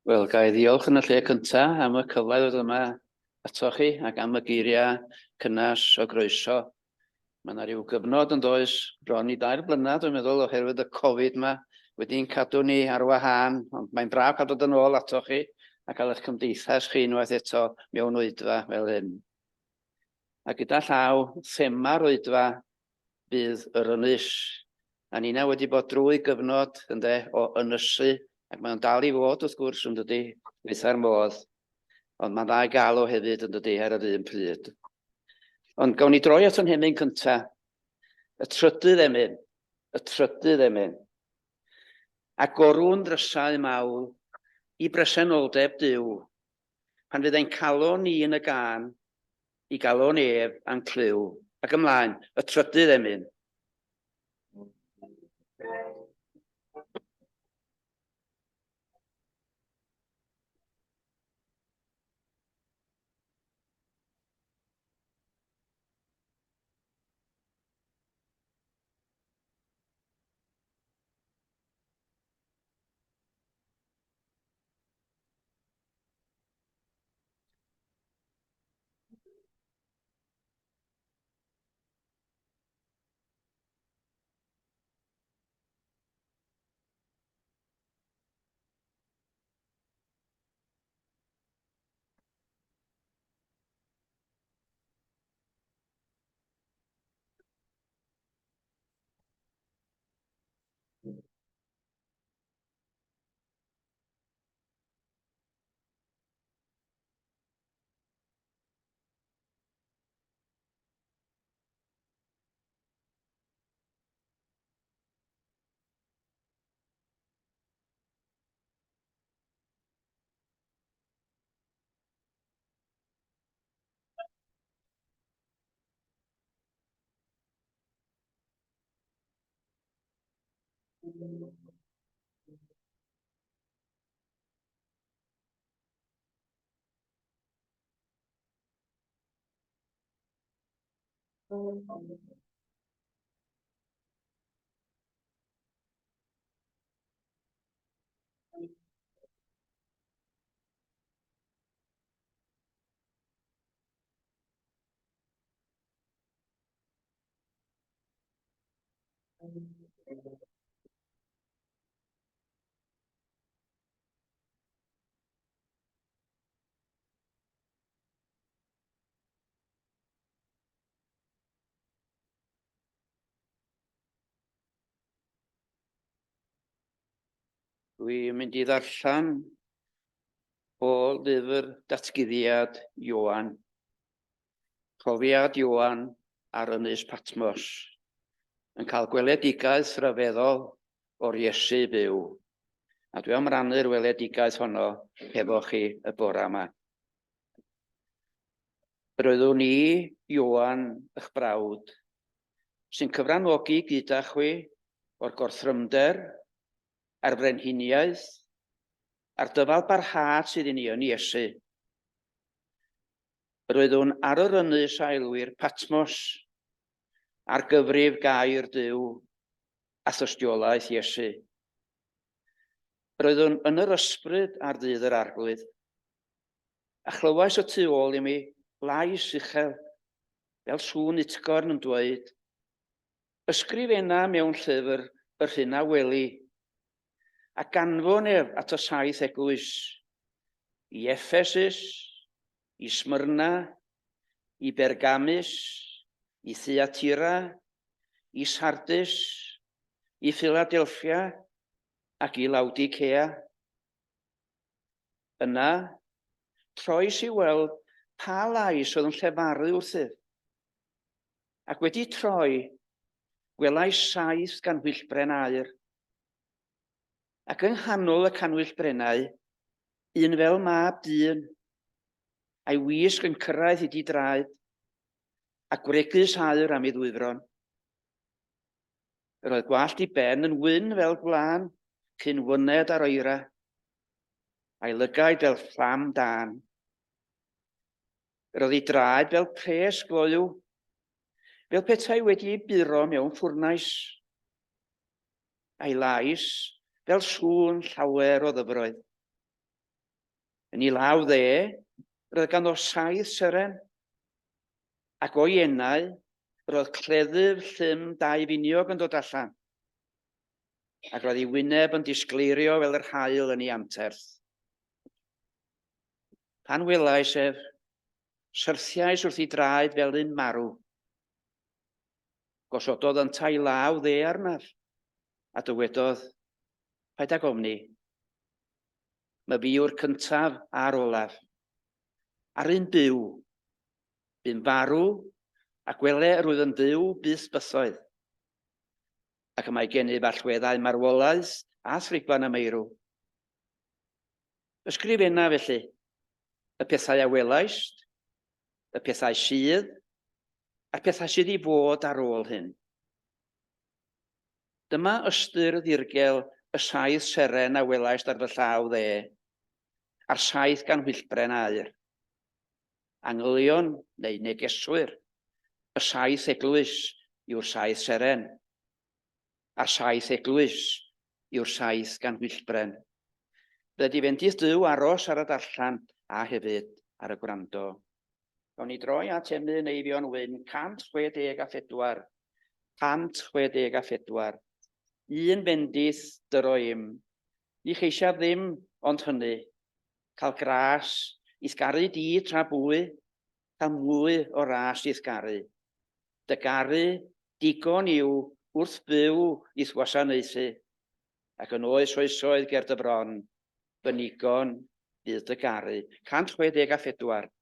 Wel, ga i ddiolch yn y lle cyntaf am y cyfle oedd yma ato chi ac am y geiriau cynnas o groeso. Mae yna ryw gyfnod yn does bron i 2 blynedd, dwi'n meddwl, oherwydd y Covid yma wedi'n cadw ni ar wahân, ond mae'n braf cael dod yn ôl ato chi a cael eich cymdeithas chi unwaith eto mewn wyddfa fel hyn. A gyda llaw thema'r wyddfa bydd yr ynys. A Nina wedi bod drwy gyfnod o ynysu, ac mae'n dal i fod wrth gwrs yn dydy, weitha'r modd, ond mae'n dda i gael o hefyd yn dydy ar yr un pryd. Ond gawn ni droi at yn hemyn cyntaf, y trydydd emyn, a gorwn ddrysau mawl i bresenoldeb Duw, pan fydd ein calon ni yn y gan, i galon ef a'n clyw, ac ymlaen, y trydydd emyn. Dwi'n mynd i ddarllen o lyfr datguddiad Ioan. Profiad Ioan ar ynys Patmos, yn cael gweledigaeth rhyfeddol o'r Iesu byw. A dwi am rannu'r weledigaeth honno hefo chi y bore yma. Roeddwn i, Ioan, eich brawd, sy'n cyfrannogi gyda chwi o'r gorthrymder, a'r frenhiniaeth, a'r dyfal barhad sydd i ni yn Iesu. Roeddwn ar yr ynys aelwyr Patmos, ar gyfrif gair Duw a thystiolaeth Iesu. Roeddwn yn yr ysbryd ar ddydd yr arglwydd, a chlywais y tu ôl i mi lais uchel, fel sŵn utgorn yn dweud, ysgrifenna mewn llyfr yr hyn a weli, a ganfon ef at y 7 eglwys, i Effesus, i Smyrna, i Bergamus, i Thyatira, i Sardis, i Philadelphia ac i Laodicea. Yna, troes i weld pa lais oedd yn llefaru wrthyf. Ac wedi troi, gwelais 7 canhwyllbren aur. Ac yng nghanol y canhwyllbrenau, un fel mab dyn, a'i wisg yn cyrraedd hyd I draed, ac gwregus aur am ei ddwyfron. Yr oedd gwallt I ben yn wyn fel gwlan, cyn wyned ar oera, a'i lygaid fel fflam dan. Yr oedd ei draed fel pres gloiw, fel petai wedi ei buro mewn ffwrnais, a'i lais fel sŵn llawer o ddyfroedd. Yn ei law dde, roedd ganddo 7 syren, ac o'i enau, roedd cleddyf llym 2 finiog yn dod allan, ac roedd ei wyneb yn disgleirio fel yr haul yn ei anterth. Pan welai sef, syrthiais wrth ei draed fel un marw. Gosododd yn tai law dde arnaf, a dywedodd, paid ag ofni. Mae fi yw'r cyntaf a'r olaf. Ar un byw, bu'n farw, a gwele roedd yn dduw bys bythoedd. Ac y mae gennyf allweddau marwolaeth a thriban y meirw. Ysgrifenna felly, y pethau a welaist, y pethau sydd, a'r pethau sydd i fod ar ôl hyn. Dyma ystyr ddirgel y 7 seren a welaist ar fy llaw dde, a'r 7 gan hwyllbren aur. Angylion neu negeswyr, y 7 eglwys yw'r 7 seren, a'r 7 eglwys yw'r 7 gan hwyllbren. Bydd difendith Duw aros ar y darllan a hefyd ar y gwrando. Gawn ni droi at emyn Eifion Wyn 164. 164. Un bendith dyroim. Ni cheisia ddim ond hynny. Cael gras i sgaru di tra bwy, cael mwy o ras i sgaru. Dy garu digon yw wrth byw i gwasanaethu, ac yn oes oesoedd ger dy bron, bynigon bydd dy garu. 164.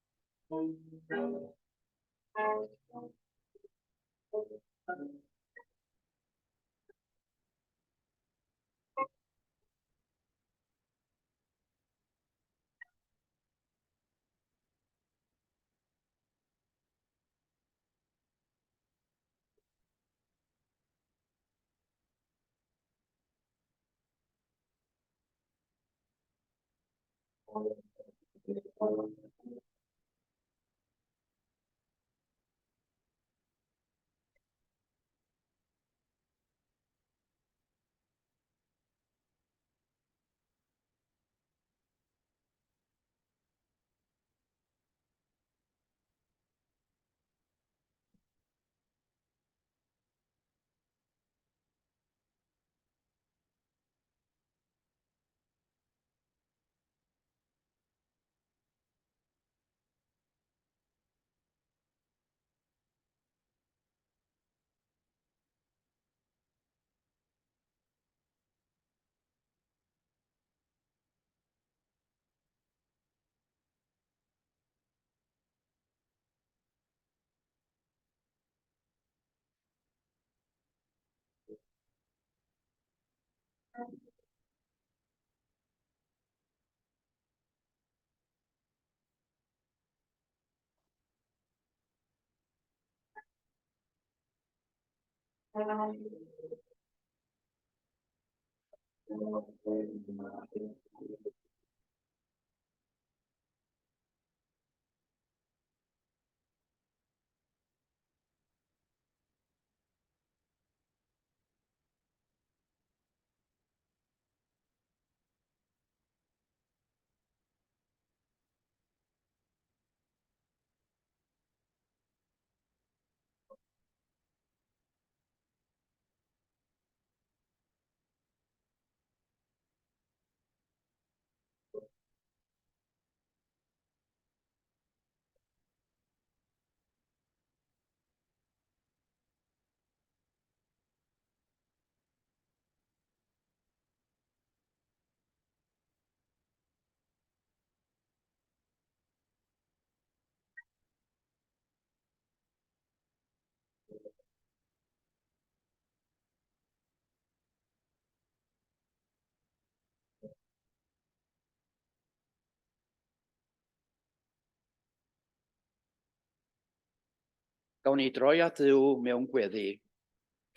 Gawn ni droi at Dduw mewn gweddi,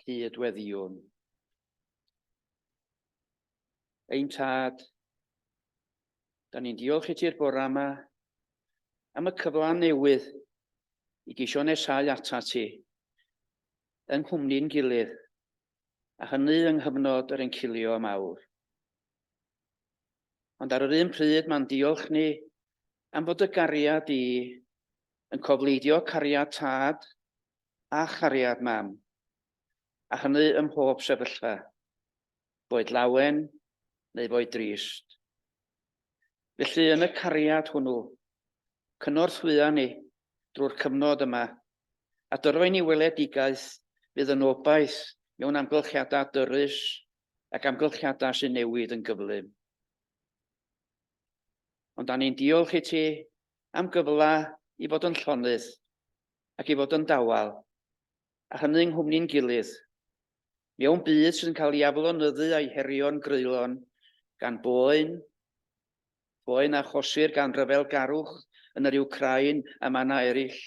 cydweddiwn. Ein tad, da ni'n diolch i ti'r bore yma am y cyfle newydd i geisio nesau ata ti yng nghwmni'n gilydd, a hynny yng nghyfnod yr encilio mawr. Ond ar yr un pryd mae'n diolch ni am fod y gariad i yn cofleidio cariad tad a chariad mam, a hynny ym mhob sefyllfa, boed lawen neu boed drist. Felly yn y cariad hwnnw, cynorthwya ni drwy'r cyfnod yma, a dyrfai ni weledigaeth fydd yn obaith mewn amgylchiadau dyrys ac amgylchiadau sy'n newid yn gyflym. Ond da ni'n diolch i ti am gyfla i fod yn llonydd ac i fod yn dawel, a hynny yng nghwmni'n gilydd, mewn byd sy'n cael ei aflonyddu a'i herio'n greulon gan boen a chosir gan ryfel garwch yn yr Wcrain a manna eraill,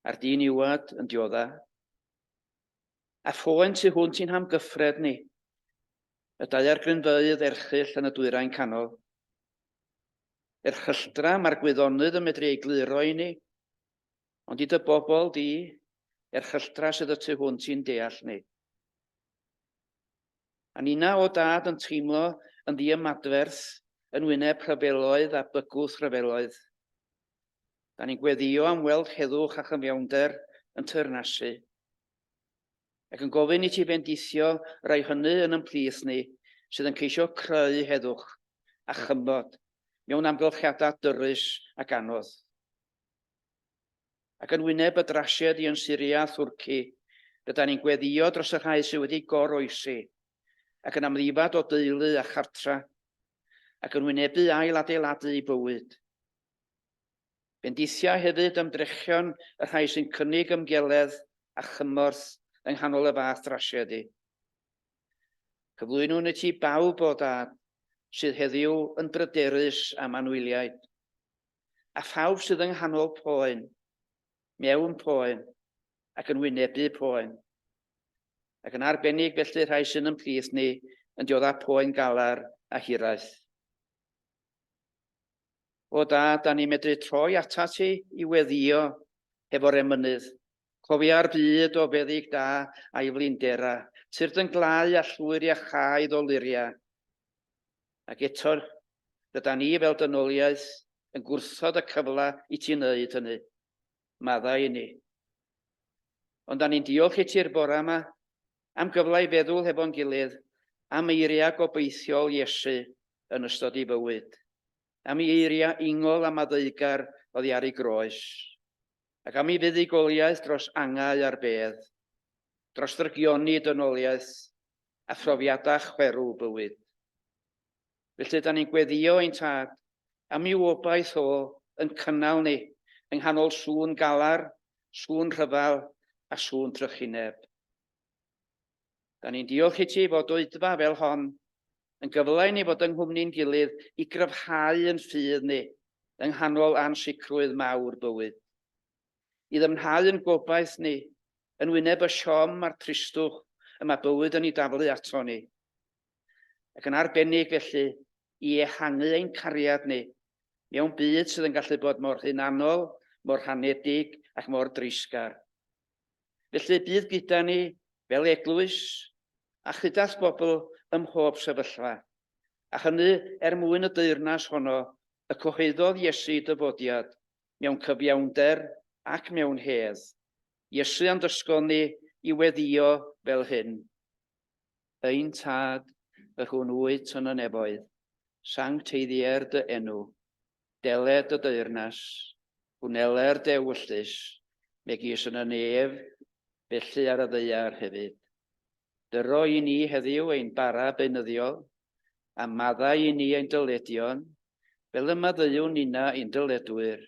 a'r dyn iwad yn diodda. A phoen tu hwnt i'n hamgyffred ni, y dau grynfeydd erchyll yn y dwyrain canol. Erchylltra mae'r gwyddonydd yn medru egluro i ni, ond i dy bobl di, erchylltra sydd y tu hwnt i'n deall ni. A nina o dad yn teimlo yn ddiamadferth yn wyneb rhyfeloedd a bygwth rhyfeloedd. Da ni'n gweddio am weld heddwch a chyfiawnder yn tyrnasu. Ac yn gofyn i ti bendithio rai hynny yn ymplith ni sydd yn ceisio creu heddwch a chymod mewn amgylchiadau dyrys ac anodd. Ac yn wyneb y drasied i yn Syria a Thwrci, rydyn ni'n gweddio dros y rhai sydd wedi goroesi ac yn amddifad o deulu a chartra, ac yn wynebu ail adeiladu i bywyd. Bendithia hefyd ymdrechion y rhai sy'n cynnig ymgeledd a chymorth yng nghanol y fath drasiedi. Cyflwynwn i ti bawb o dad sydd heddiw yn bryderus am anwyliaid, a phawb sydd yng nghanol poen, mewn poen, ac yn wynebu poen. Ac yn arbennig felly rhai sy'n ymplith ni yn diodda poen galar a hiraeth. O dad, da ni'n medru troi ata ti i weddio hefo'r emynydd. Cofia'r byd o feddyg da a'i flindera, tyrd yn glau a llwyr iachaidd o luria. Ac eto, rydyn ni fel dynoliaeth yn gwrthod y cyfle i ti wneud hynny. Maddau i ni. Ond da ni'n diolch i ti'r bore yma am gyfle i feddwl hefo'n gilydd am eiriau gobeithiol Iesu yn ystod ei bywyd. Am eiriau ingol a maddeugar oddi ar ei groes. Ac am ei fuddugoliaeth dros angau a'r bedd, dros drygioni dynoliaeth a phrofiadau chwerw bywyd. Felly, da ni'n gweddio ein tad am ei wobaith o yn cynnal ni yng nghanol sŵn galar, sŵn rhyfal a sŵn trychineb. Da ni'n diolch i ti fod oedfa fel hon yn gyfle i ni fod yng nghwmni'n gilydd i gryfhau yn ffydd ni yng nghanol ansicrwydd mawr bywyd. I ddymhau yn gobaith ni yn wyneb y siom a'r tristwch yma bywyd yn ei daflu ato ni. Ac yn arbennig felly i ehangu ein cariad ni mewn byd sydd yn gallu bod mor hunanol, mor hanedig ac mor dreisgar. Felly bydd gyda ni fel eglwys a chydaeth bobl ym mhob sefyllfa, a hynny mwyn y deyrnas honno y cyhoeddodd Iesu dyfodiad mewn cyfiawnder ac mewn hedd. Iesu am dysgon ni i weddio fel hyn. Ein tad y hwn wyt yn y nefoedd, sancteiddier dy enw, deled y deyrnas, hwneler dy ewyllus, megis yn y nef, felly ar y ddeiar hefyd. Dyro i ni heddiw ein bara beunyddiol, a maddau i ni ein dyledion, fel y maddeuwn nina ein dyledwyr,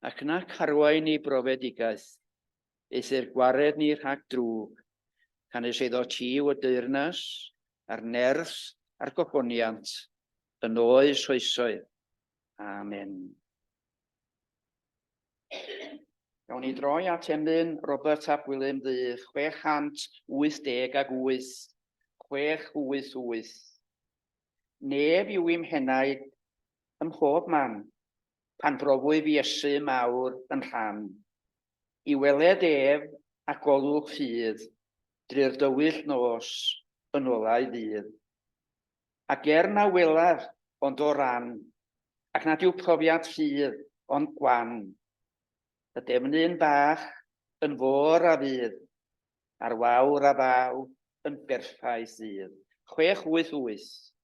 ac na carwain ni brofedigaeth, eithir gwared ni rhag drwg, can ys eiddo ti o deyrnas, a'r nerth a'r gohoniant, yn oes oesoedd. Amen. Gawn ni droi at emyn Robert ap William ddydd 688. 688. Neb yw i'm henaid ym mhob man, pan brofwyf Iesu mawr yn rhan. I weled ef a golwg ffydd, drwy'r dywyll nos yn olau ddydd. Ac na welaf ond o ran, Ac nad yw profiad ffydd, ond gwan. Y defnydd bach yn fôr a fydd, a'r wawr a ddaw yn berffau sydd. 688.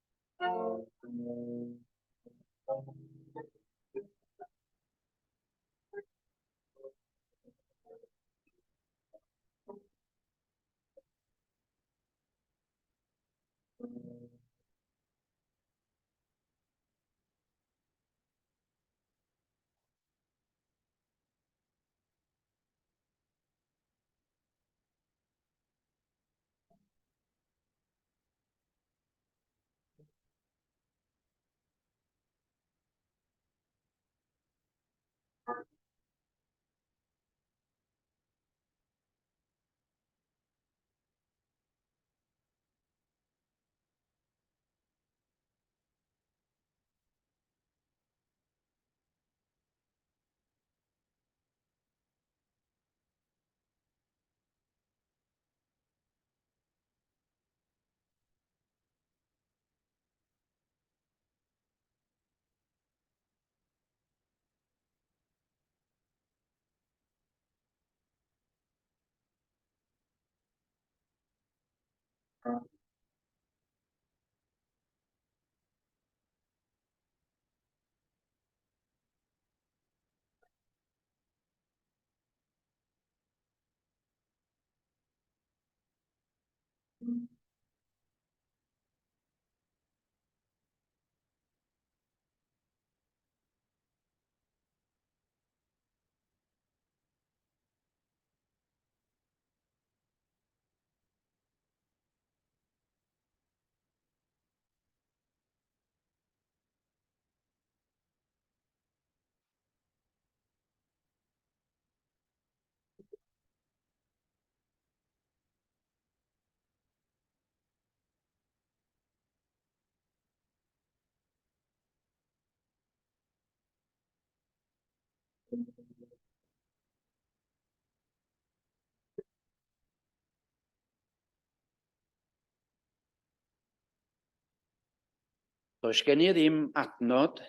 Does gen I ddim adnod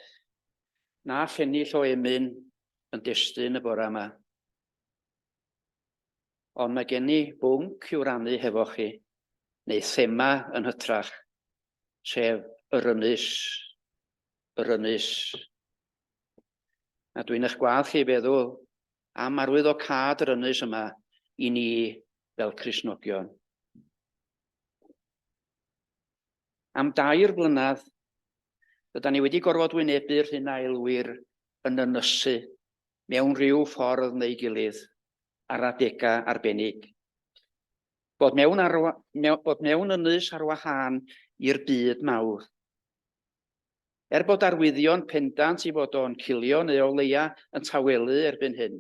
na llennill o emyn yn destun y bore yma. Ond mae gen I bwnc i'w rannu hefo chi, neu thema yn hytrach, sef yr ynys. Yr ynys. A dwi'n eich gwadd chi feddwl am arwyddocad yr ynys yma i ni fel Cristnogion. Am 2 blynedd, rydyn ni wedi gorfod wynebu'r hyn a elwir yn ynysu mewn rhyw ffordd neu gilydd ar adegau arbennig. Bod mewn ynys ar wahân i'r byd mawr. Bod arwyddion pendant i fod o'n cilio neu o leia yn tawelu erbyn hyn.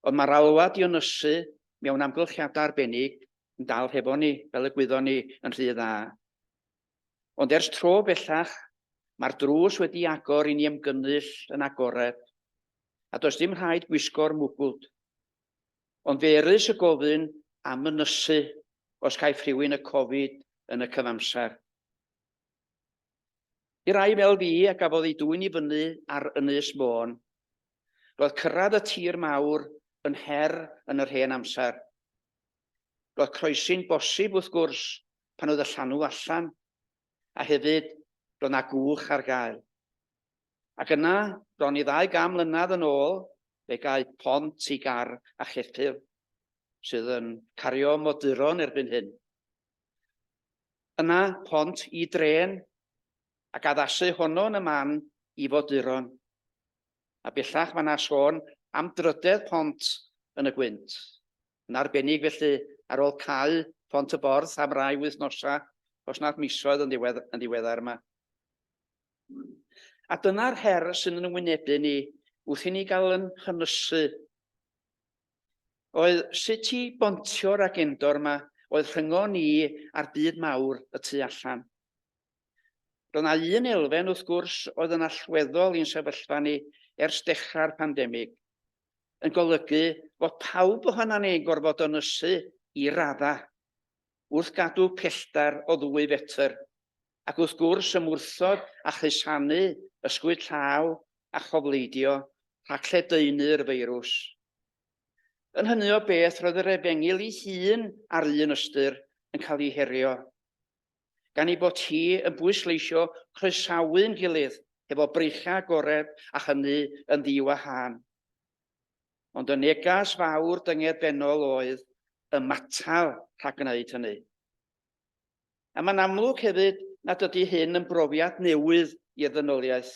Ond mae'r alwad i ynysu mewn amgylchiadau arbennig yn dal hefo ni, fel y gwyddon ni yn rhy dda. Ond ers tro bellach, mae'r drws wedi agor i ni ymgynnull yn agored, a does dim rhaid gwisgo'r mwgwd. Ond fe erys y gofyn am ynysu os caiff rhywun y Covid yn y cyfamser. I rai fel fi a gafodd ei dwyn i fyny ar Ynys Môn, roedd cyrraedd y tir mawr yn her yn yr hen amser. Roedd croesi'n bosib wrth gwrs pan oedd y llanw allan, a hefyd roedd na gwch ar gael. Ac yna, bron i 200 mlynedd yn ôl, fe gael pont i gar a cheffyl, sydd yn cario moduron erbyn hyn. Yna, pont i dren, ac addasu honno yn y man i foduron. A bellach mae yna sôn am drydedd pont yn y gwynt. Yn arbennig felly ar ôl cau pont y borth am rai wythnosau, os nad misoedd yn ddiweddar yma. A dyna'r her sy'n yn wynebu ni wrth i ni gael yn hynysu. Oedd sut i bontio'r agendor yma oedd rhyngo ni ar byd mawr y tu allan. Roedd yna un elfen wrth gwrs oedd yn allweddol i'n sefyllfa ni ers dechrau'r pandemig, yn golygu fod pawb ohonan ni'n gorfod ynysu i raddau, wrth gadw pellter o 2 fetr, ac wrth gwrs ymwrthod a chysanu ysgwyd llaw a chofleidio rhag lledaenu'r feirws. Yn hynny o beth roedd yr efengil ei hun ar un ystyr yn cael ei herio, gan ei bod hi yn bwysleisio croesawu'n gilydd efo breichau agored a hynny yn ddiwahân. Ond y negas fawr dyngerbennol oedd ymatal rhag gwneud hynny. A mae'n amlwg hefyd nad ydy hyn yn brofiad newydd i'r ddynoliaeth,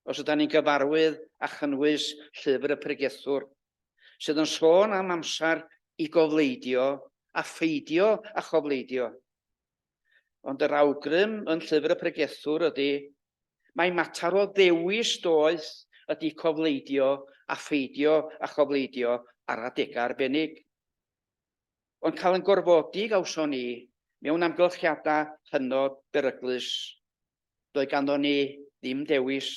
os ydym ni'n gyfarwydd a chynnwys llyfr y pregethwr, sydd yn sôn am amser i gofleidio a pheidio a chofleidio. Ond yr awgrym yn llyfr y pregethwr ydy, mae mater o ddewis doeth ydy cofleidio a pheidio a chofleidio ar adegau arbennig. Ond cael yn gorfodi gawson ni mewn amgylchiadau hynod beryglus, doedd ganddo ni ddim dewis.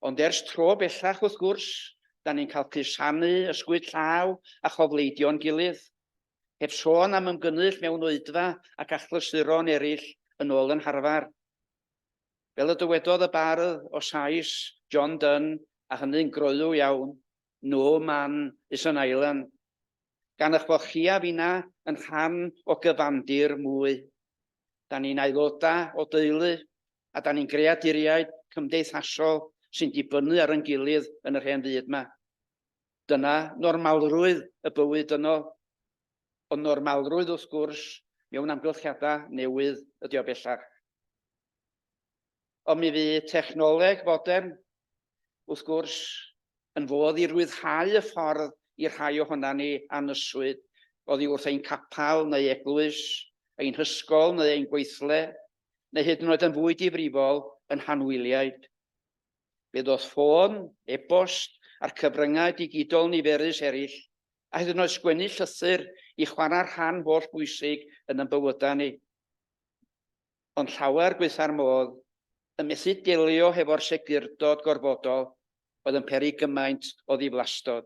Ond ers tro bellach wrth gwrs, da ni'n cael cusanu ysgwyd llaw a chofleidio'n gilydd, heb sôn am ymgynnull mewn oedfa ac achlyssuron eraill yn ôl yn Harfar. Fel y dywedodd y bardd o sais John Owen, a hynny'n groew iawn, no man is an island, gan eich bod chi a finna yn rhan o gyfandir mwy. Da ni'n aelodau o deulu a da ni'n greaduriaid cymdeithasol sy'n dibynnu ar ein gilydd yn yr hen byd yma. Dyna normalrwydd y bywyd yno, ond normalrwydd wrth gwrs mewn amgylchiadau newydd ydi o bellach. Ond mi fydd technoleg fodern, wrth gwrs, yn fodd i rwyddhau y ffordd i rhai ohona ni anyswyd, oddi wrth ein capal neu eglwys, ein hysgol neu ein gweithle, neu hyd yn oed yn fwy difrifol yn hanwyliaid. Bydd oedd ffôn, e-bost a'r cyfryngau digidol niferus eraill, a hyd yn oed sgwennu llythyr i chwarae'r rhan holl bwysig yn ein bywydau ni. Ond llawer gweitha'r modd, yn methu delio hefo'r segurdod gorfodol oedd yn peri gymaint o ddiflastod.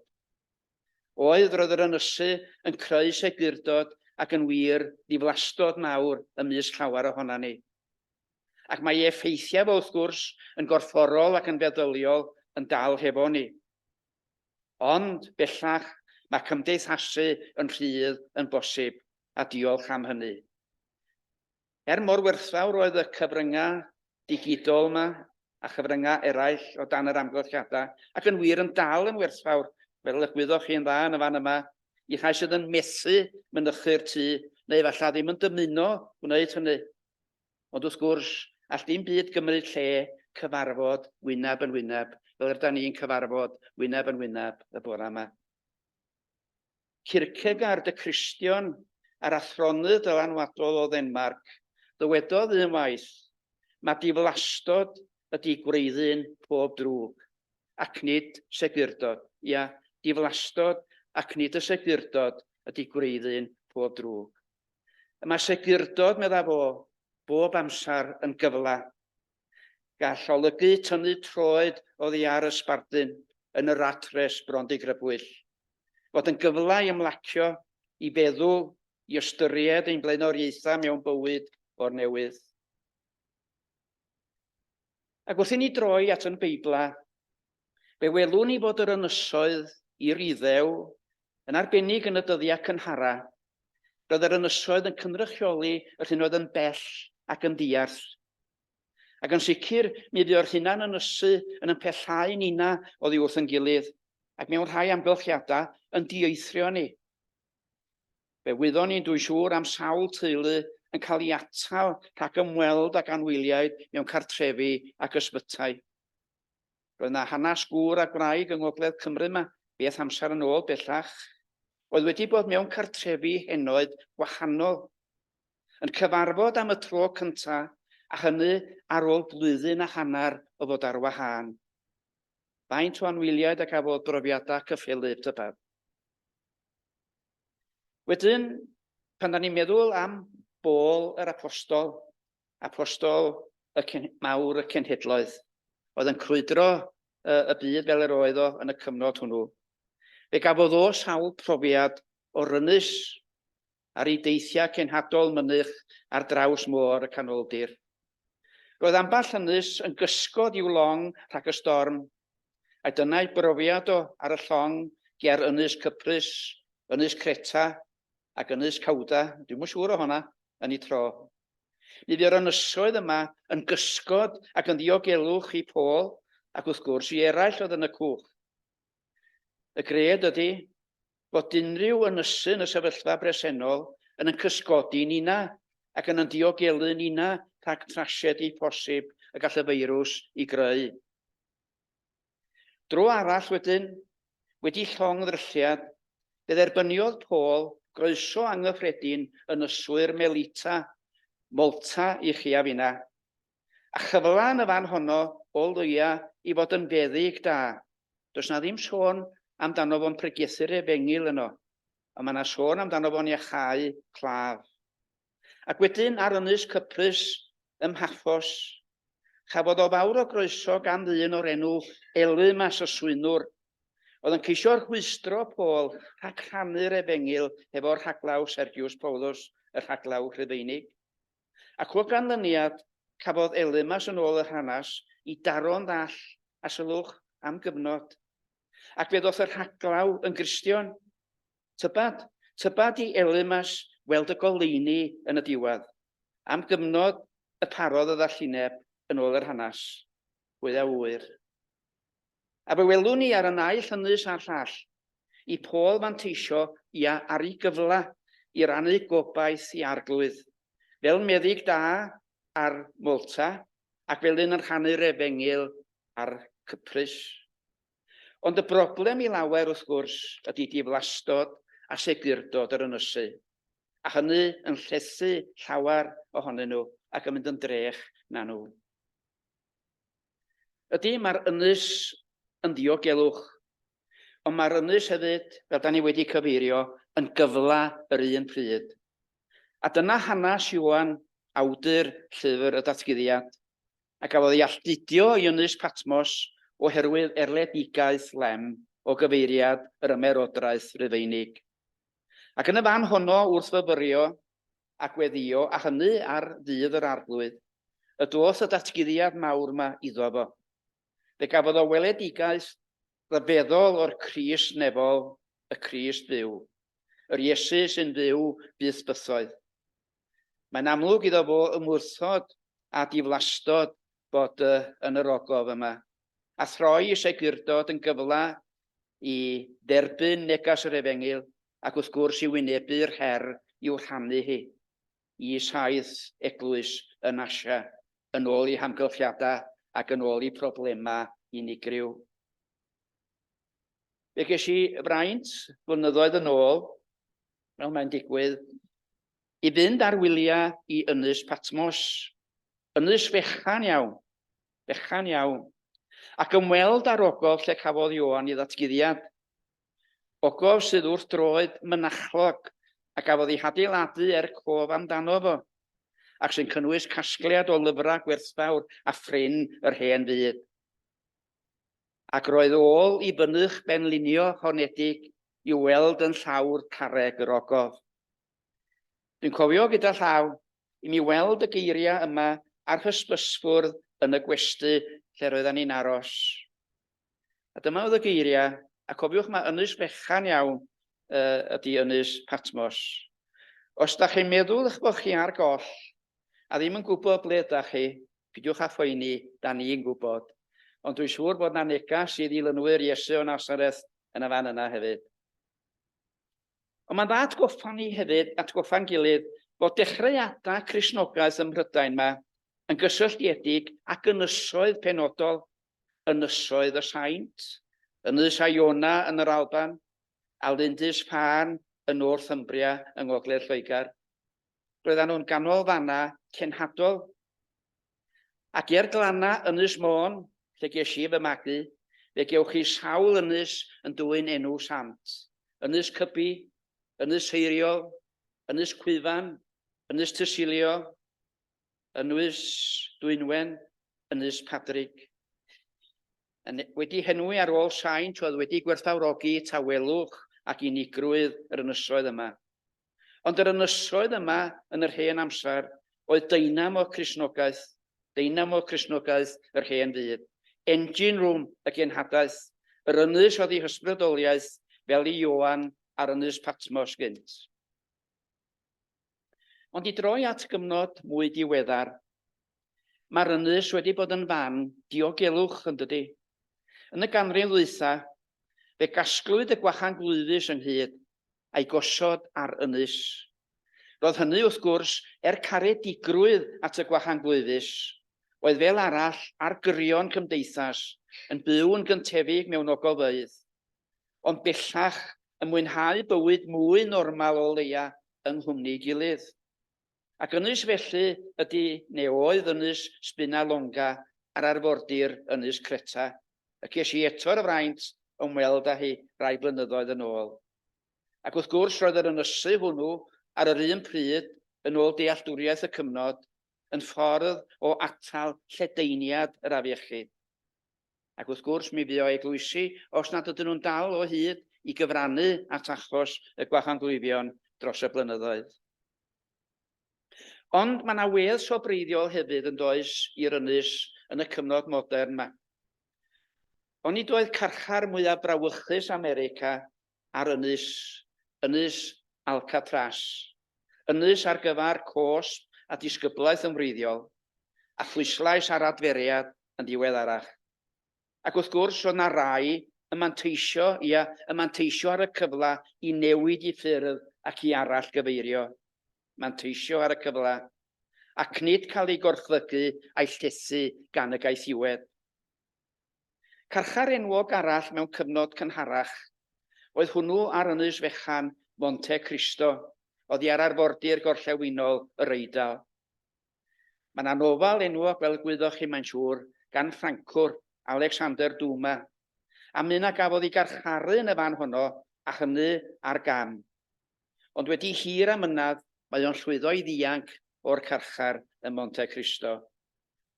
Oedd roedd yr ynysu yn creu segurdod ac yn wir ddiflastod mawr ymysg llawer ohona ni. Ac mae effeithiau fo wrth gwrs yn gorfforol ac yn feddyliol yn dal hefo ni. Ond bellach mae cymdeithasu yn rhydd yn bosib a diolch am hynny. Mor werthfawr oedd y cyfryngau digidol yma a chyfryngau eraill o dan yr amgylchiadau ac yn wir yn dal yn werthfawr, fel y gwyddoch chi'n dda yn y fan yma, i rhai sydd yn methu mynychu'r tŷ, neu falle ddim yn dymuno wneud hynny. Ond wrth gwrs, all dim byd gymryd lle cyfarfod wyneb yn wyneb, fel ydym ni'n cyfarfod wyneb yn wyneb y bore yma. Kierkegaard y Cristion a'r athronydd dylanwadol o Ddenmark, dywedodd unwaith, mae diflastod ydy gwreiddyn pob drwg, ac nid segurdod. Ia, diflastod ac nid y segurdod ydy gwreiddyn pob drwg. Mae segurdod, medda fo, bob amser yn gyfla. Gall olygu tynnu troed oddi ar ysbardun yn y ratres bron di grybwyll. Fod yn gyfla i ymlacio, i feddwl, i ystyried ein blaenoriaethau mewn bywyd o'r newydd. Ac wrth i ni droi at yn Beibla, fe welwn ni fod yr ynysoedd i'r Iddew yn arbennig yn y dyddiau cynhara, roedd yr ynysoedd yn cynrychioli yr hyn oedd yn bell ac yn diarth. Ac yn sicr, mi fydd o'r hunan ynysu yn pellhau nina oddi wrth yn gilydd, ac mewn rhai amgylchiadau yn dieithrio ni. Fe wyddon ni'n dwi siŵr am sawl teulu yn cael ei atal rhag ymweld ag anwyliaid mewn cartrefi ac ysbytai. Roedd yna hanes gŵr a gwraig yng Ngogledd Cymru yma, beth amser yn ôl bellach, oedd wedi bod mewn cartrefi henoed wahanol, yn cyfarfod am y tro cyntaf, a hynny ar ôl blwyddyn a hanner o fod ar wahân. Faint o anwyliaid ac afodd brofiadau cyffelyb tybad. Wedyn, pan da ni'n meddwl am Bôl yr apostol mawr y cenhedloedd, oedd yn crwydro y byd fel yr oedd o yn y cyfnod hwnnw. Fe gafodd o sawl profiad o rynnus ar ei deithiau cenhadol mynych ar draws môr y canoldir. Roedd amball ynys yn gysgod i'w long rhag y storm, a dyna'i brofiad o ar y llong ger ynys Cyprus, ynys Creta ac ynys Cawda, dwi'n yn siŵr o honna, yn ei tro. Mi fu'r ynysoedd yma yn gysgod ac yn ddiogelwch i Paul ac wrth gwrs i eraill oedd yn y cwch. Y gred ydy bod unrhyw ynysu yn y sefyllfa bresennol yn cysgodi nina ac yn diogelu nina rhag trasiedi posib y gall y feirws i greu. Dro arall wedyn, wedi llong ddrylliad, fe dderbyniodd Paul groeso anghyffredin ynyswyr Melita, Malta i chiaf yna, a chyfla yn y fan honno o leia i fod yn feddyg da. Does na ddim sôn amdano fo'n pregethu'r efengil yno, ond mae yna sôn amdano fo'n iachau claf. Ac wedyn ar ynys Cyprus ym Mhaphos, chafodd o fawr o groeso gan ddyn o'r enw Elymas y Swynwr, oedd yn ceisio rhwystro Paul rhag rhannu'r efengil efo'r rhaglaw Sergius Paulus, y rhaglaw Rhufeinig. Ac o ganlyniad, cafodd Elymas yn ôl y hanes i daro'n ddall a sylwch am gyfnod. Ac fe ddoth y rhaglaw yn Gristion. Tybad i Elymas weld y goleuni yn y diwedd. Am gyfnod y parodd y ddallineb yn ôl yr hanes. Wydda wyr. A fe welwn ni ar y naill ynys a'r llall, i Paul fanteisio ar ei gyfla i rannu gobaith i arglwydd, fel meddyg da ar Malta ac fel un yn rhannu'r efengil ar Cyprus. Ond y broblem i lawer wrth gwrs ydy diflastod a segurdod yr ynysu, a hynny yn llethu llawer ohonyn nhw ac yn mynd yn drech na nhw. Ydy mae'r ynys yn diogelwch, ond mae'r ynys hefyd, fel da ni wedi cyfeirio, yn gyfla yr un pryd. A dyna hanes Ioan, awdur llyfr y datguddiad, a gafodd ei alltudio i ynys Patmos oherwydd erledigaeth lem o gyfeiriad yr ymerodraeth Rhufeinig. Ac yn y fan honno wrth fyfyrio a gweddio, a hynny ar ddydd yr arglwydd, y doth y datguddiad mawr yma iddo fo. Fe gafodd o weledigaeth rhyfeddol o'r Crist nefol, y Crist fyw, yr Iesu sy'n fyw byth bythoedd. Mae'n amlwg iddo fo ymwrthod a diflastod bod yn yr ogof yma, a throi i segurdod yn gyfla i derbyn negas yr efengil ac wrth gwrs i wynebu'r her i'w rhannu hi, i saith eglwys yn Asia, yn ôl i hamgylchiadau ac yn ôl i problemau unigryw. Fe ges i fraint blynyddoedd yn ôl, fel mae'n digwydd, i fynd ar wyliau i ynys Patmos, ynys fechan iawn, ac ymweld ar ogof lle cafodd Ioan i ddatguddiad. Ogof sydd wrth droed mynachlog a gafodd ei hadeiladu cof amdano fo, ac sy'n cynnwys casgliad o lyfrau gwerthfawr a ffrin yr hen fyd. Ac roedd ôl i bynych benlinio honedig i weld yn llawr carreg yr ogof. Dwi'n cofio gyda llaw i mi weld y geiriau yma ar hysbysfwrdd yn y gwesty lle roedden ni'n aros. A dyma oedd y geiriau, a cofiwch mae ynys fechan iawn ydy ynys Patmos. Os da chi'n meddwl eich bod chi ar goll, a ddim yn gwybod ble ydych chi, pidiwch â phoeni, da ni'n gwybod. Ond dwi'n siŵr bod na negas i ddilynwyr Iesu o Nazareth yn y fan yna hefyd. Ond mae'n dda atgoffa'n gilydd bod dechreuadau Cristnogaeth ym Mhrydain yma yn gysylltiedig ac ynysoedd penodol, ynysoedd y Saint, ynys Iona yn yr Alban, a Lindys Fan yn Northumbria yng Ngogledd Lloegr. Roedden nhw'n ganolfanna cenhadol. Ac i'r glanna ynys Môn, lle ges i fy magu, fe gewch chi sawl ynys yn dwyn enw sant. Ynys Cybi, ynys Heiriol, ynys Cwyfan, ynys Tysilio, ynys Dwynwen, ynys Padrig. Wedi henwi ar ôl saint oedd wedi gwerthfawrogi tawelwch ac unigrwydd yr ynysoedd yma. Ond yr ynysoedd yma yn yr hen amser oedd dynam o Cristnogaeth dynamo Cristnogaeth yr hen fyd, engine room y genhadaeth, yr ynys oedd ei hysbrydoliaeth fel i Ioan ar ynys Patmos gynt. Ond i droi at gyfnod mwy diweddar, mae'r ynys wedi bod yn fan diogelwch yn dydy. Yn y ganrif ddwytha, fe gasglwyd y gwachan glwyddus ynghyd a'i gosod ar ynys. Roedd hynny wrth gwrs caredigrwydd at y gwachan glwyddus, oedd fel arall ar gyrion cymdeithas yn byw yn gyntefig mewn ogofeydd, ond bellach yn mwynhau bywyd mwy normal o leia yng nghwmni gilydd. Ac ynys felly ydy neu oedd ynys Spinalonga ar arfordir ynys Creta, y ces i eto ar y fraint ymweld â hi rai blynyddoedd yn ôl. Ac wrth gwrs roedd yr ynysu hwnnw ar yr un pryd yn ôl dealltwriaeth y cyfnod yn ffordd o atal lledaeniad yr afiechyd. Ac wrth gwrs mi fu o eglwysi os nad ydyn nhw'n dal o hyd i gyfrannu at achos y gwachanglwyddion dros y blynyddoedd. Ond mae yna wedd sobreiddiol hefyd yn does i'r ynys yn y cyfnod modern yma. Ond nid oedd carchar mwyaf brawychus America ar ynys Alcatraz, ynys ar gyfer cosb a disgyblaeth yn wreiddiol, a phwyslais ar adferiad yn diweddarach. Ac wrth gwrs, roedd yna rai y manteisio ar y cyfle i newid ei ffyrdd ac i arall gyfeirio. Manteisio ar y cyfle, ac nid cael ei gorchfygu a'i llethu gan y gaethiwed. Carchar enwog arall mewn cyfnod cynharach, oedd hwnnw ar ynys fechan Monte Cristo, oedd hi ar arfordir gorllewinol yr Eidal. Mae yna nofal enwog fel gwyddoch chi mae'n siŵr gan Ffrancwr Alexander Dumas, a myna gafodd ei garcharu yn y fan honno a hynny ar gam. Ond wedi hir am ynad, mae o'n llwyddo i ddianc o'r carchar y Monte Cristo.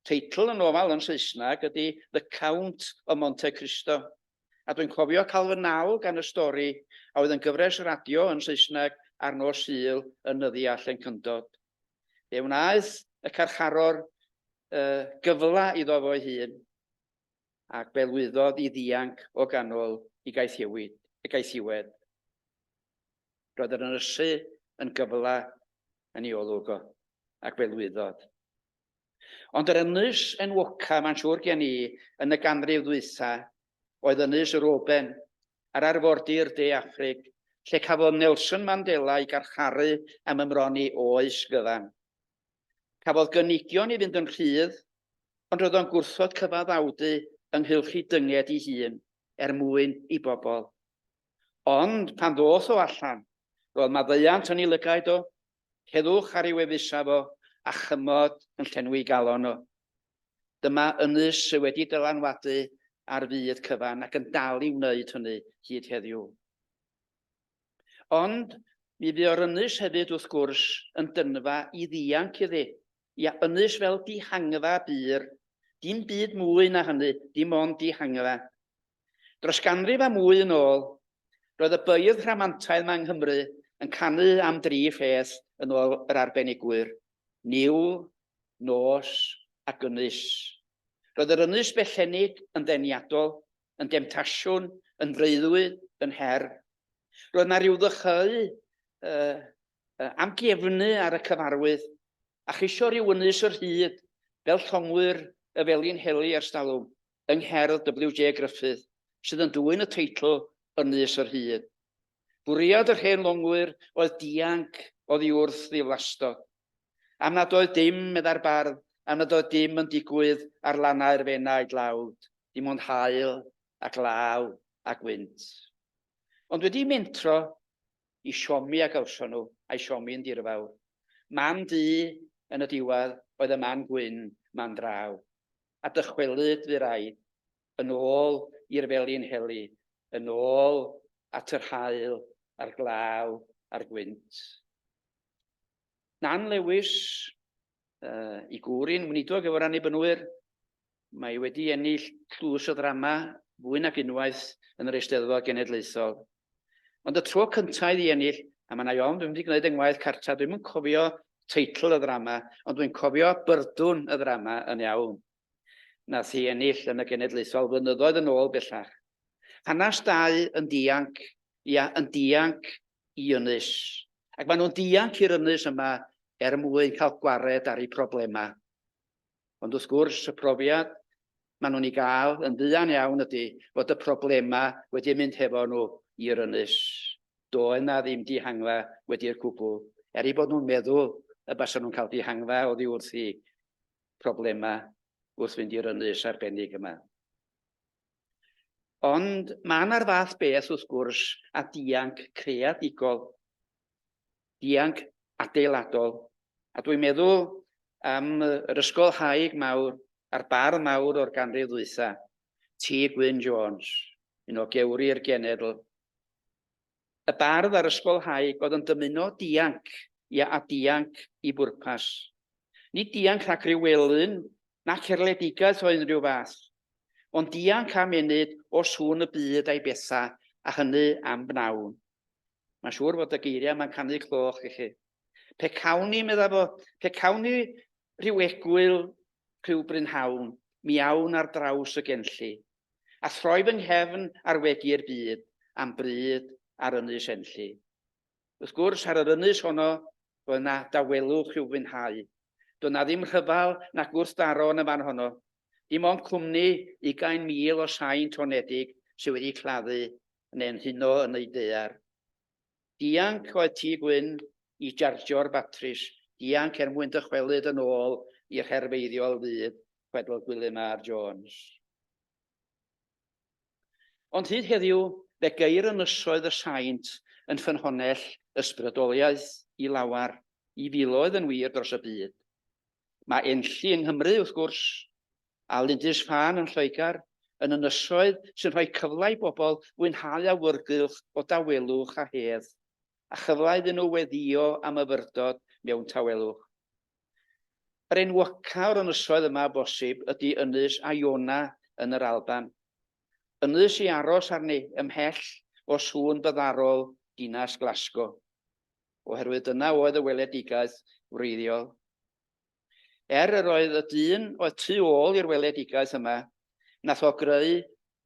Teitl y nofal yn Saesneg ydy The Count of Monte Cristo. A dwi'n cofio cael fy naw gan y stori a oedd yn gyfres radio yn Saesneg ar nos Sul yn nyddia Llencyndod. Fe wnaeth y carcharor gyfla iddo fo'i hun ac belwyddodd i ddianc o ganol i gaethiwed. Roedd yr ynysu yn gyfla yn ei olwg o ac belwyddodd. Ond yr ynys enwoca mae'n siŵr gen i yn y ganrif ddwytha oedd ynys Roben ar arfordir De Affrig, lle cafodd Nelson Mandela i garcharu am ymroni oes gyfan. Cafodd gynigion i fynd yn rhydd, ond roedd o'n gwrthod cyfaddawdu ynghylch ei dynged ei hun mwyn i bobl. Ond pan ddoth o allan, roedd maddeuant yn ei lygaid o, heddwch ar ei wefusa fo a chymod yn llenwi galon o. Dyma ynys sydd wedi dylanwadu ar fydd cyfan ac yn dal i wneud hynny hyd heddiw. Ond mi fu o'r ynys hefyd wrth gwrs yn dynfa i ddianc iddi. Ia, ynys fel dihangfa byr, dim byd mwy na hynny, dim ond dihangfa. Dros ganrif a mwy yn ôl, roedd y byrdd rhamantaidd yma yng Nghymru yn canu am 3 pheth yn ôl yr arbenigwyr. Niwl, nos ac ynys. Roedd yr ynys bellenig yn ddeniadol, yn demtasiwn, yn freuddwyd, yn her. Roedd yna ryw ddychau am gefnu ar y cyfarwydd a cheisio ryw ynys yr hyd fel llongwyr y Felin Heli ers talwm yng ngherdd W.J. Griffith sydd yn dwyn y teitl Ynys yr Hyd. Bwriad yr hen longwyr oedd dianc oddi wrth ddiflastod. Am nad oedd dim meddai'r bardd, am nad oedd dim yn digwydd ar lannau'r fenau dlawd, dim ond haul a glaw a gwynt. Ond wedi mentro i siomi a gawson nhw, a'i siomi'n dirfawr. Man du yn y diwedd oedd y man gwyn, man draw. A dychwelyd fu raid, yn ôl i'r Felin Heli, yn ôl at yr haul, a'r glaw, a'r gwynt. Nan Lewis i gwrin, wneud o gyfer annibynwyr, mae wedi ennill tlws o ddrama fwy nag unwaith yn yr Eisteddfod Genedlaethol. Ond y tro cyntaf i ennill, a mae'n aion, dwi'n wedi gwneud yngwaith carta, dwi'n yn cofio teitl y ddrama, ond dwi'n cofio byrdwn y ddrama yn iawn. Nath hi ennill yn y genedlaethol flynyddoedd yn ôl bellach. Hanes dau yn dianc, yn dianc I ynys. Ac maen nhw'n dianc i'r ynys yma mwyn cael gwared ar eu problemau. Ond wrth gwrs, y profiad maen nhw'n ei gael yn ddian iawn ydy fod y problemau wedi mynd hefo nhw i'r ynys. Doedd na ddim dihangfa wedi'r cwbl. Bod nhw'n meddwl y basen nhw'n cael dihangfa oddi wrthi problemau wrth fynd i'r ynys arbennig yma. Ond mae yna'r fath beth wrth gwrs a dianc creadigol, dianc adeiladol. A dwi'n meddwl am yr ysgol haig mawr, a'r bar mawr o'r ganrif ddwytha, T. Gwyn Jones, un o gewri'r genedl. Y bardd ar ysgol haig oedd yn dymuno dianc, a dianc I bwrpas. Ni dianc rhag ryw welyn, na cerledigaeth o unrhyw fath, ond dianc am munud o sŵn y byd a'i betha, a hynny am bnawn. Mae'n siŵr fod y geiriau mae'n canu cloch I chi. Pe cawn ni, meddwl fo, pe cawn ni rhyw egwyl rhyw brynhawn, mi awn ar draws y genlli, a throi fy nghefn ar wegi'r byd am bryd ar ynys enlli. Wrth gwrs, ar yr ynys honno, roedd na dawelwch i'w fwynhau. Doedd na ddim rhyfal na gwrthdaro yn y fan honno. Dim ond cwmni 20,000 o sain tonedig sydd wedi claddu yn enhuno yn ei dear. Dianc oedd T. Gwyn I jargio'r batris, dianc mwyn dychwelyd yn ôl i'r herfeiddiol fyd, chwedl Gwilym R. Jones. Ond hyd heddiw, fe geir ynysoedd y saint yn ffynhonnell ysbrydoliaeth I lawar, I filoedd yn wir dros y byd. Mae enlli yng Nghymru, wrth gwrs, a Lindisfarne yn Lloegr, yn ynysoedd sy'n rhoi cyfle I bobl fwynhau awyrgylch o dawelwch a hedd, a chyfle iddyn nhw weddio am y fyrdod mewn tawelwch. Yr enwoca o'r ynysoedd yma bosib ydy ynys Iona yn yr Alban. Ynys I aros arni ymhell o sŵn byddarol dinas Glasgow, oherwydd dyna oedd y weledigaeth wreiddiol. Yr oedd y dyn oedd tu ôl i'r weledigaeth yma, nath o greu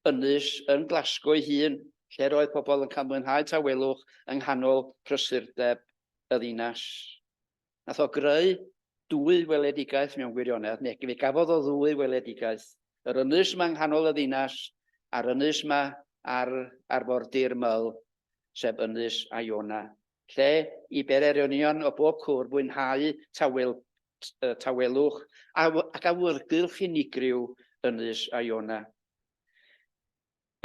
ynys yn Glasgow ei hun, lle roedd pobl yn cael mwynhau tawelwch yng nghanol prysurdeb y ddinas. Nath o greu 2 weledigaeth mewn gwirionedd, neu fe gafodd o 2 weledigaeth. Yr ynys yma yng nghanol y ddinas, a'r ynys yma ar fordir Myl, sef ynys Iona, lle I bererinion o bob cwr fwynhau tawelwch ac awyrgylch unigryw ynys Iona.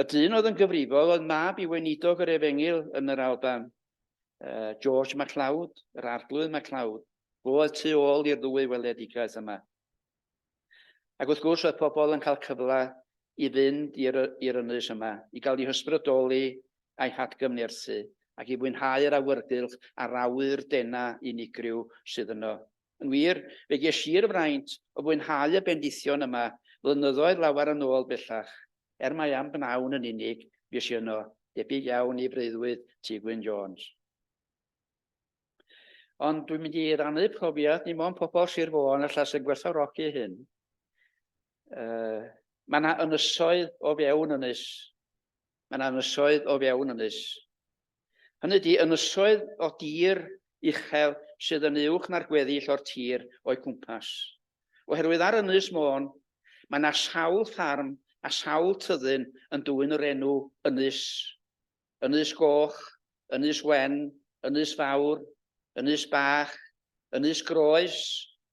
Y dyn oedd yn gyfrifol oedd mab I weinidog yr Efengil yn yr Alban, George MacLeod, yr arglwydd MacLeod, oedd tu ôl i'r 2 weledigaeth yma. Ac wrth gwrs oedd pobl yn cael cyfle I fynd i'r ynys yma, I gael I hysbrydoli a'i hadgymnerthu, ac I fwynhau yr awyrgylch a'r awyr dena unigryw sydd yno. Yn wir, fe ges i'r fraint o fwynhau y bendithion yma flynyddoedd lawer yn ôl bellach. Mae am bnawn yn unig, fies I yno, debyg iawn I breuddwyd T. Gwyn Jones. Ond dwi'n mynd I rannu profiad, dim ond pobl Sir Fôn allan sy'n gwerthfawrogi hyn. Mae yna ynysoedd o fewn ynys. Mae yna ynysoedd o fewn ynys. Hynny ydi, ynysoedd o dir uchel sydd yn uwch na'r gweddill o'r tir o'i cwmpas. Oherwydd ar ynys Môn, mae yna sawl ffarm a sawl tyddyn yn dwyn yr enw ynys. Ynys Goch, ynys Wen, ynys Fawr, ynys Bach, ynys Groes,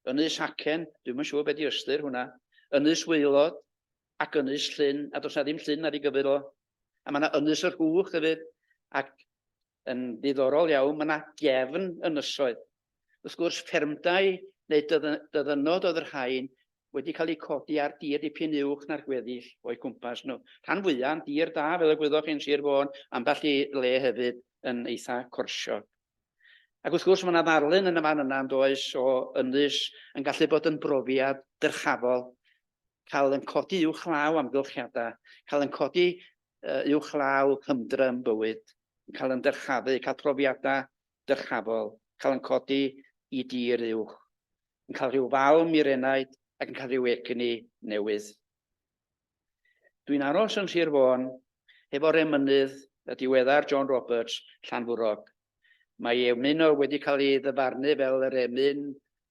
ynys Hacen, dwi'n yn siŵr beth I ystyr hwnna, ynys Waelod ac ynys Llyn, a does na ddim Llyn ar ei gyfer o. A mae yna ynys yr Hwch hefyd, ac yn ddiddorol iawn, mae yna gefn ynysoedd. Wrth gwrs, ffermdau neu dyddynod oedd yr rhain wedi cael ei codi ar dir dipyn uwch na'r gweddill o'i cwmpas nhw. Rhan fwyaf, dir da, fel y gwyddoch chi'n Sir Fôn, ambell I le hefyd yn eitha corsio. Ac wrth gwrs, mae yna ddarlun yn y fan yna yn does o ynys yn gallu bod yn brofiad dyrchafol, cael yn codi uwchlaw amgylchiadau, cael yn codi uwchlaw hymdrym bywyd, cael yn dyrchafu, cael profiadau dyrchafol, cael yn codi i dir uwch, yn cael rhyw falm i'r enaid ac yn cael rhyw egni newydd. Dwi'n aros yn Sir Fôn, efo'r emynydd y diweddar John Roberts, Llanfwrog. Mae emyn wedi cael ei ddyfarnu fel yr emyn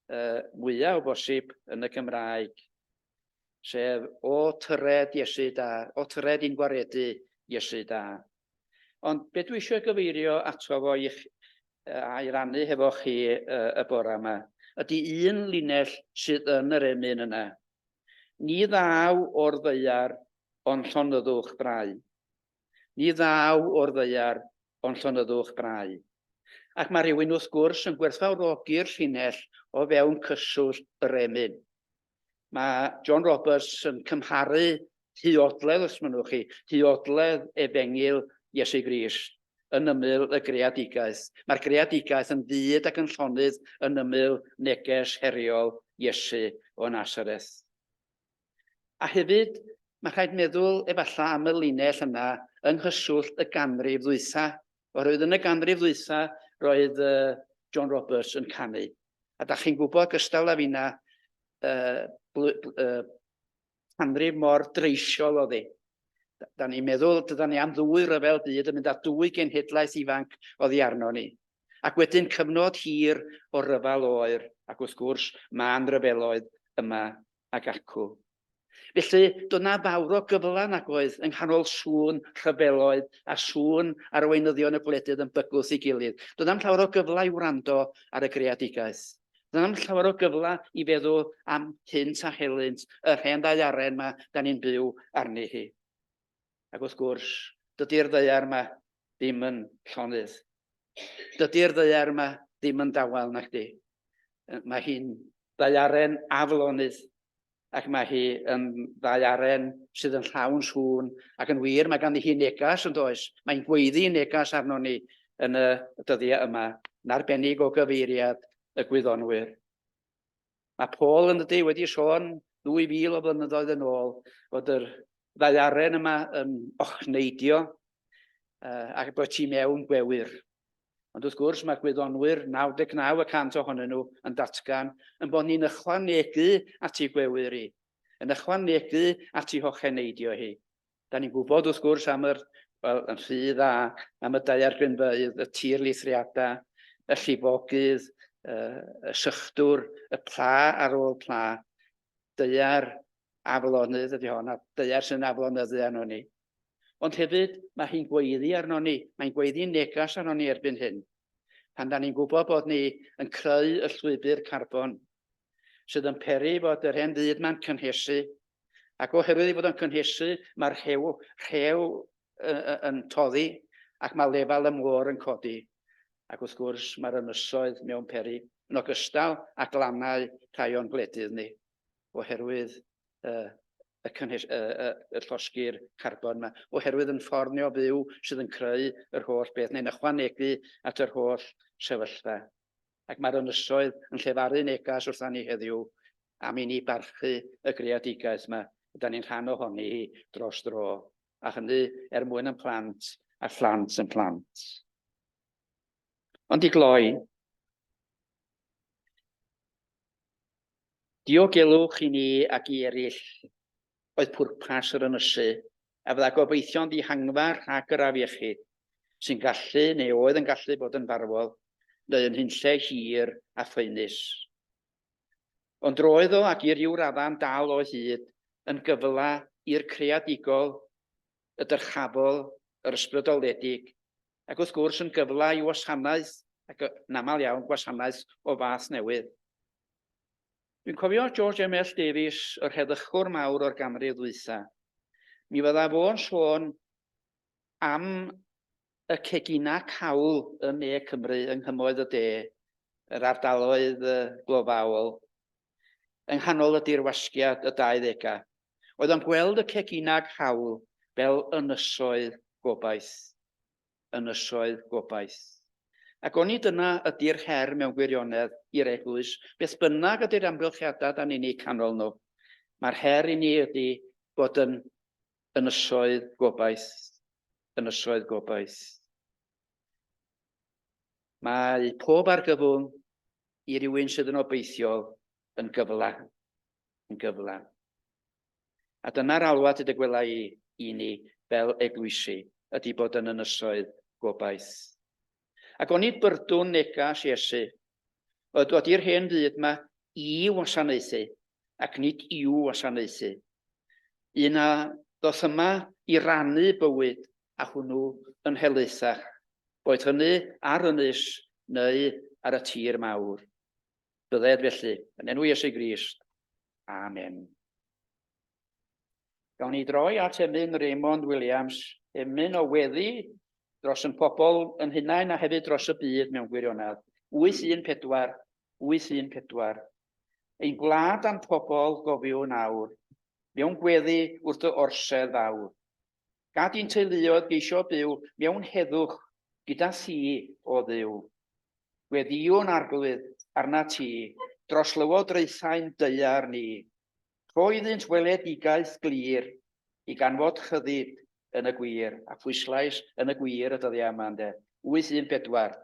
mwyaf o bosib yn y Gymraeg, sef o tyred Iesu da, o tyred i'n gwaredu Iesu da. Ond be dwi eisiau gyfeirio ato fo a'i rannu hefo chi y bore yma, ydy un linell sydd yn yr emyn yna. Ni ddaw o'r ddeiar, ond llonyddwch brau. Ni ddaw o'r ddeiar, ond llonyddwch brau. Ac mae rhywun wrth gwrs yn gwerthfawrogi'r llinell o fewn cyswllt yr emyn. Mae John Roberts yn cymharu huodledd, os mynwch chi, huodledd efengil Iesu Grist yn ymyl y greadigaeth. Mae'r greadigaeth yn fyd ac yn llonydd yn ymyl neges heriol Iesu o Nazareth. A hefyd, mae rhaid meddwl efallai am y linell yna yng nghyswllt y ganrif ddwytha. Oherwydd yn y ganrif ddwytha roedd John Roberts yn canu. A da chi'n gwybod gystal â finna canrif mor dreisiol o ddi. Da ni'n meddwl, dyda ni am ddwy ryfel byd yn mynd â dwy genhedlaeth ifanc o ddi arno ni. Ac wedyn cyfnod hir o ryfel oer, ac wrth gwrs ma'n ryfeloedd yma ag acw. Felly, doedd na fawr o gyfla nag oedd yng nghanol sŵn rhyfeloedd a sŵn arweinyddion y gwledydd yn bygwth i gilydd. Doedd na'm llawer o gyfla i wrando ar y greadigaeth. Doedd na'm llawer o gyfla i feddwl am hynt a helynt, yr hen ddaiaren yma da ni'n byw arni hi. Ac wrth gwrs, dydy'r ddeiar yma ddim yn llonydd. Dydy'r ddeiar yma ddim yn dawel nag di. Mae hi'n ddeiaren aflonydd, ac mae hi yn ddeiaren sydd yn llawn sŵn, ac yn wir mae ganddi hi negas yn does. Mae'n gweiddi negas arno ni yn y dyddiau yma, yn arbennig o gyfeiriad y gwyddonwyr. Mae Paul yn dydy wedi sôn 2000 o flynyddoedd yn ôl fod yr ddeiaren yma yn ochneidio ac bod ti mewn gwewyr. Ond wrth gwrs mae gwyddonwyr 99% ohonyn nhw yn datgan yn bod ni'n ychwanegu at ei gwewyr hi, yn ychwanegu at ei hocheneidio hi. Da ni'n gwybod wrth gwrs am yn rhy dda, am y deiar grynfeydd, y tirlithriadau, y llifogydd, y sychdwr, y pla ar ôl pla, deiar aflonydd ydy hon, a deiar sy'n aflonyddu arno ni. Ond hefyd, mae hi'n gweiddi arno ni, mae'n gweiddi negas arno ni erbyn hyn. Pan da ni'n gwybod bod ni yn creu y llwybr carbon, sydd yn peri bod yr hen fyd ma'n cynhesu, ac oherwydd i fod yn cynhesu, mae'r rhew yn toddi, ac mae lefel y môr yn codi. Ac wrth gwrs, mae'r ynysoedd mewn peri, yn ogystal â glannau rhai o'n gwledydd ni, oherwydd y llosgi'r carbon yma, oherwydd yn ffordd o fyw sydd yn creu yr holl beth, neu'n ychwanegu at yr holl sefyllfa. Ac mae'r ynysoedd yn llefaru negas wrthyn ni heddiw am i ni barchu y greadigaeth yma, da ni'n rhan ohoni hi dros dro. A hynny mwyn yn plant a phlant yn plant. Ond i gloi, diogelwch i ni ac i eraill oedd pwrpas yr ynysu, a fydda gobeithio'n ddihangfa rhag yr afiechyd, sy'n gallu, neu oedd yn gallu bod yn farwol, neu yn hynlle hir a ffeinus. Ond roedd o ac i ryw raddau'n dal o hyd yn gyfla i'r creadigol, y dyrchafol, yr ysbrydoledig, ac wrth gwrs yn gyfla i wasanaeth, ac yn aml iawn gwasanaeth o fath newydd. Dwi'n cofio George M.S. Davies, yr heddychwr mawr o'r ganrif ddwytha. Mi fydda fo'n sôn am y cegina cawl yn Ne Cymru yng nghymoedd y de, yr ardaloedd glofaol, yng nghanol y dirwasgiad y 20au. Oedd o'n gweld y cegina cawl fel ynysoedd gobaith. Ynysoedd gobaith. Ac oni dyna ydy'r her mewn gwirionedd i'r eglwys, beth bynnag ydy'r amgylchiadau da ni'n ei canol nhw. Mae'r her i ni ydy bod yn ynysoedd gobaith. Ynysoedd gobaith. Mae pob argyfwng i rywun sydd yn obeithiol yn gyfla. Yn gyfla. A dyna'r alwad y gwela i ni fel eglwysi, ydy bod yn ynysoedd gobaith. Ac o'n i byrdwn negas Iesu, oedd dod i'r hen byd yma i wasanaethu, ac nid i'w wasanaethu. Un a ddoth yma i rannu bywyd a hwnnw yn helaethach, boed hynny ar ynys neu ar y tir mawr. Bydded felly, yn enw Iesu Grist. Amen. Gawn ni droi at emyn Raymond Williams, emyn o weddi dros yn pobl yn hunain a hefyd dros y byd mewn gwirionedd. 814, 814. Ein gwlad a'n pobl gofiw nawr, mewn gweddi wrth y orsedd fawr. Gad i'n teuluoedd geisio byw mewn heddwch gyda thi o ddiw. Gweddiwn arglwydd arna ti, dros lywodraethau'n deiar ni. Roeddynt weledigaeth glir i ganfod chyddid yn y gwir, a pwyslais yn y gwir y dyddiau yma ynde. 814.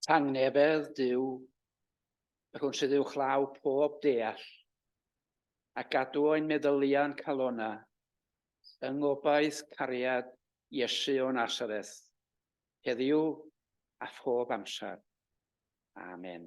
Tangnefedd Duw, rhwng sydd i'w chlaw pob deall, a gadw ein meddyliau'n calona, yng ngobaith cariad Iesu o Nasareth, heddiw a phob amser. Amen.